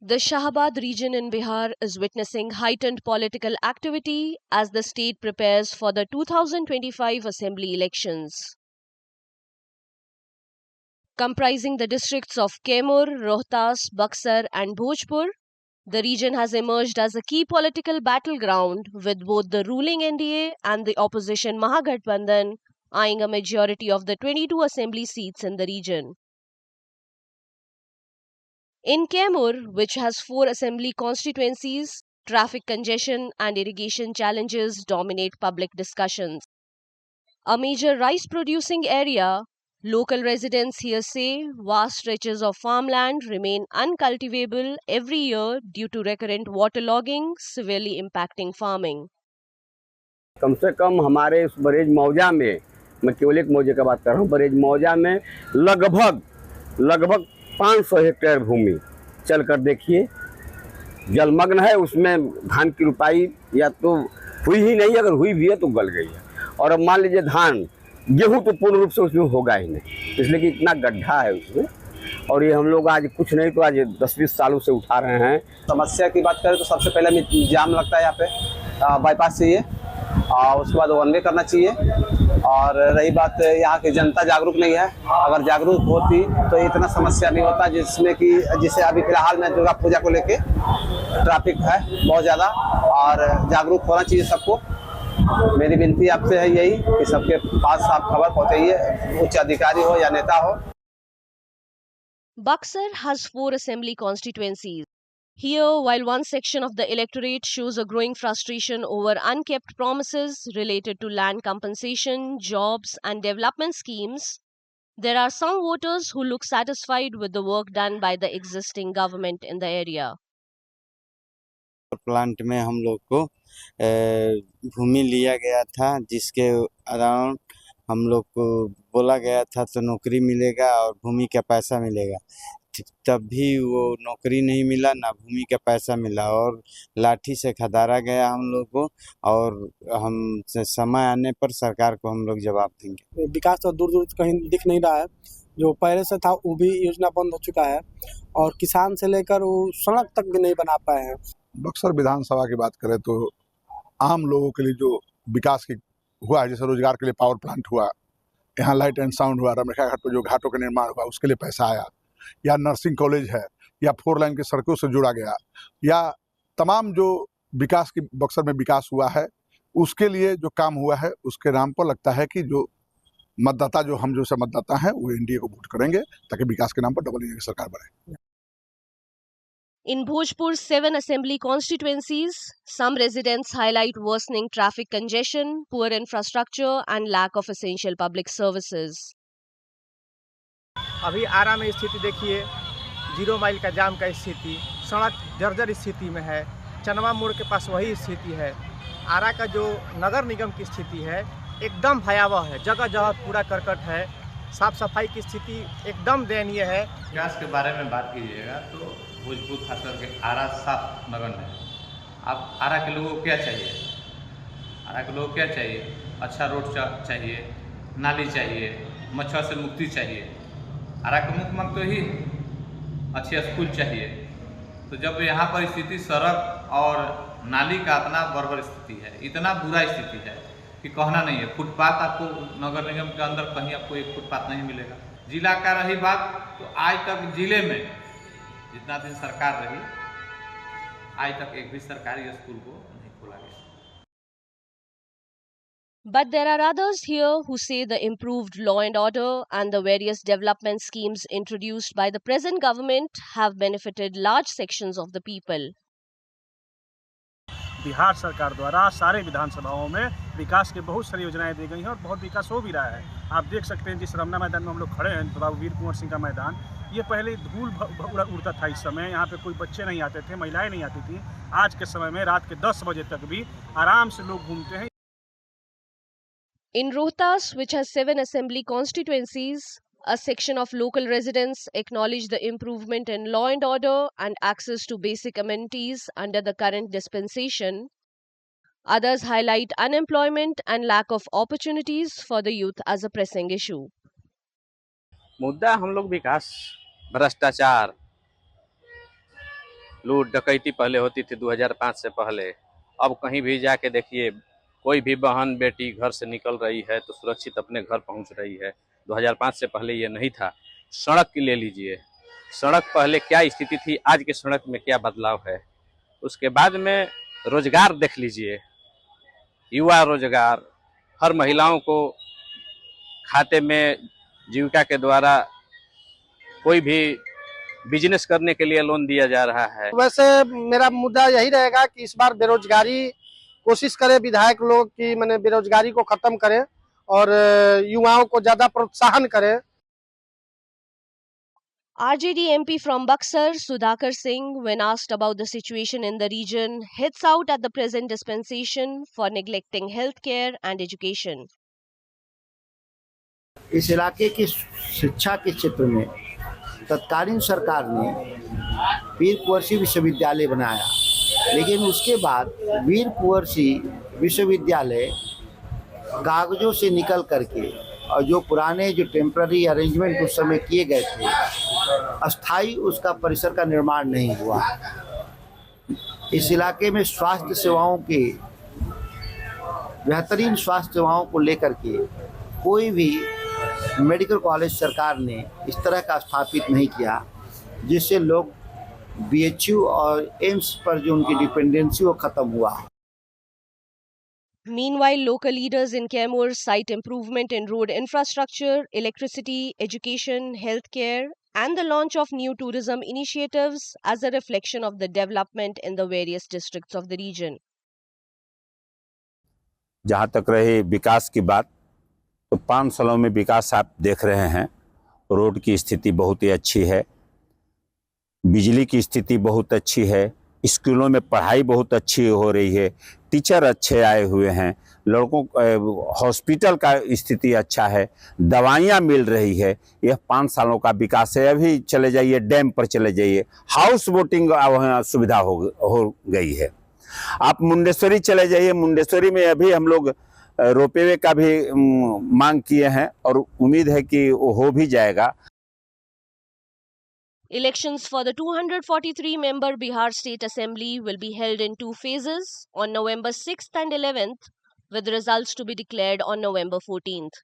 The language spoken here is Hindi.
The Shahabad region in Bihar is witnessing heightened political activity as the state prepares for the 2025 assembly elections. Comprising the districts of Kaimur, Rohtas, Buxar, and Bhojpur, the region has emerged as a key political battleground with both the ruling NDA and the opposition Mahagathbandhan eyeing a majority of the 22 assembly seats in the region. In Kaimur, which has 4 assembly constituencies, traffic congestion and irrigation challenges dominate public discussions. A major rice producing area, local residents here say vast stretches of farmland remain uncultivable every year due to recurrent waterlogging, severely impacting farming. कम से कम हमारे इस बरेज मौजा में, मैं केवल एक मौजे का बात कर रहा हूँ, बरेज मौजा में लगभग लगभग 500 हेक्टेयर भूमि चल कर देखिए जलमग्न है। उसमें धान की रुपाई या तो हुई ही नहीं, अगर हुई भी है तो गल गई है। और अब मान लीजिए धान गेहूँ तो पूर्ण रूप से उसमें होगा ही नहीं, इसलिए कि इतना गड्ढा है उसमें। और ये हम लोग आज कुछ नहीं तो आज 10-20 सालों से उठा रहे हैं। समस्या की बात करें तो सबसे पहले जाम लगता है यहाँ पे, बाईपास चाहिए और उसके बाद वन वे करना चाहिए। और रही बात यहाँ की जनता जागरूक नहीं है, अगर जागरूक होती तो इतना समस्या नहीं होता जिसमें कि जिसे अभी फिलहाल में दुर्गा पूजा को लेके ट्रैफिक है बहुत ज़्यादा। और जागरूक होना चाहिए सबको। मेरी विनती आपसे है यही कि सबके पास आप खबर पहुँचाइए, उच्च अधिकारी हो या नेता हो। Buxar has 4 assembly constituencies. Here, while one section of the electorate shows a growing frustration over unkept promises related to land compensation, jobs, and development schemes, there are some voters who look satisfied with the work done by the existing government in the area. Plant में हम लोग को भूमि लिया गया था, जिसके अराउंड हम लोग को बोला गया था तो नौकरी मिलेगा और भूमि का पैसा मिलेगा। तब भी वो नौकरी नहीं मिला, ना भूमि का पैसा मिला और लाठी से खदारा गया हम लोग को। और हम समय आने पर सरकार को हम लोग जवाब देंगे। विकास तो दूर दूर कहीं दिख नहीं रहा है। जो पहले से था वो भी योजना बंद हो चुका है और किसान से लेकर वो सड़क तक भी नहीं बना पाए हैं। बक्सर विधानसभा की बात करें तो आम लोगों के लिए जो विकास की हुआ है, जैसे रोजगार के लिए पावर प्लांट हुआ, यहाँ लाइट एंड साउंड हुआ, रमरेखा घाट पर जो घाटों का निर्माण हुआ उसके लिए पैसा आया, या नर्सिंग कॉलेज है, या 4 लाइन की सड़कों से जुड़ा गया, या तमाम जो विकास की बक्सर में विकास हुआ है उसके लिए जो काम हुआ है उसके नाम पर लगता है कि जो मतदाता जो हम जैसे मतदाता हैं वो एनडीए को वोट करेंगे ताकि विकास के नाम पर डबल इंजन की सरकार बने। In Bhojpur's 7 assembly constituencies, some residents highlight worsening traffic congestion, poor infrastructure, and lack of essential public services. अभी आरा में स्थिति देखिए, 0 माइल का जाम का स्थिति, सड़क जर्जर स्थिति में है, चनवा मोड़ के पास वही स्थिति है। आरा का जो नगर निगम की स्थिति है एकदम भयावह है, जगह जगह कूड़ा करकट है, साफ सफाई की स्थिति एकदम दयनीय है। विकास के बारे में बात कीजिएगा तो भोजपुर खास करके आरा साफ नगन है। अब आरा के लोगों को क्या चाहिए? आरा के लोगों को क्या चाहिए? अच्छा रोड चाहिए, नाली चाहिए, मच्छर से मुक्ति चाहिए। आरा का मुख्य मांग तो ही अच्छे स्कूल चाहिए। तो जब यहाँ पर स्थिति सड़क और नाली का इतना बर्बर स्थिति है, इतना बुरा स्थिति है कि कहना नहीं है। फुटपाथ आपको नगर निगम के अंदर कहीं आपको एक फुटपाथ नहीं मिलेगा। जिला का रही बात तो आज तक जिले में जितना दिन सरकार रही आज तक एक भी सरकारी स्कूल को नहीं खोला गया। But there are others here who say the improved law and order and the various development schemes introduced by the present government have benefited large sections of the people. Bihar सरकार द्वारा सारे विधानसभाओं में विकास की बहुत सारी योजनाएं दी गई हैं और बहुत विकास हो भी रहा है। आप देख सकते हैं जिस रमना मैदान में हम लोग खड़े हैं, बाबू वीर कुंवर सिंह का मैदान, ये पहले धूल उड़ता था। इस समय यहाँ पे कोई बच्चे नहीं आते थे, महिलाएं नहीं आती थी। आज के समय में रात के 10 बजे तक भी आराम से लोग घूमते हैं। In Rohtas, which has 7 assembly constituencies, a section of local residents acknowledge the improvement in law and order and access to basic amenities under the current dispensation. Others highlight unemployment and lack of opportunities for the youth as a pressing issue. मुद्दा हम लोग विकास, भ्रष्टाचार लूट डकैती पहले होती थी 2005 से पहले। अब कहीं भी जाके देखिए, कोई भी बहन बेटी घर से निकल रही है तो सुरक्षित अपने घर पहुंच रही है। 2005 से पहले ये नहीं था। सड़क की ले लीजिए, सड़क पहले क्या स्थिति थी, आज के सड़क में क्या बदलाव है। उसके बाद में रोजगार देख लीजिए, युवा रोजगार, हर महिलाओं को खाते में जीविका के द्वारा कोई भी बिजनेस करने के लिए लोन दिया जा रहा है। वैसे मेरा मुद्दा यही रहेगा कि इस बार बेरोजगारी कोशिश करे विधायक लोग की मैंने बेरोजगारी को खत्म करें और युवाओं को ज्यादा प्रोत्साहन करें। RJD MP from Buxar, Sudhakar Singh, when asked about the situation in the region, hits out at the present dispensation for neglecting healthcare and education. इस इलाके की शिक्षा के क्षेत्र में तत्कालीन सरकार ने वीर कुंवर सिंह विश्वविद्यालय बनाया, लेकिन उसके बाद वीर कुंवर सिंह विश्वविद्यालय कागजों से निकल करके और जो पुराने जो टेम्पररी अरेंजमेंट उस समय किए गए थे, अस्थाई उसका परिसर का निर्माण नहीं हुआ। इस इलाके में स्वास्थ्य सेवाओं के बेहतरीन स्वास्थ्य सेवाओं को लेकर के कोई भी मेडिकल कॉलेज सरकार ने इस तरह का स्थापित नहीं किया, जिससे लोग BHU और एम्स पर जो उनकी डिपेंडेंसी वो खत्म हुआ। Meanwhile, local leaders in Kaimur cite improvement in road infrastructure, electricity, education, healthcare, and the launch of new tourism initiatives as a reflection of the development in the various districts of the region. जहाँ तक रहे विकास की बात, तो 5 सालों में विकास आप देख रहे हैं। रोड की स्थिति बहुत ही अच्छी है, बिजली की स्थिति बहुत अच्छी है, स्कूलों में पढ़ाई बहुत अच्छी हो रही है, टीचर अच्छे आए हुए हैं, लड़कों हॉस्पिटल का स्थिति अच्छा है, दवाइयाँ मिल रही है। यह 5 सालों का विकास है। अभी चले जाइए डैम पर, चले जाइए, हाउस बोटिंग वहाँ सुविधा हो गई है। आप मुंडेश्वरी चले जाइए, मुंडेश्वरी में अभी हम लोग रोपवे का भी मांग किए हैं और उम्मीद है कि वो हो भी जाएगा। Elections for the 243-member Bihar State Assembly will be held in 2 phases on November 6th and 11th, with results to be declared on November 14th.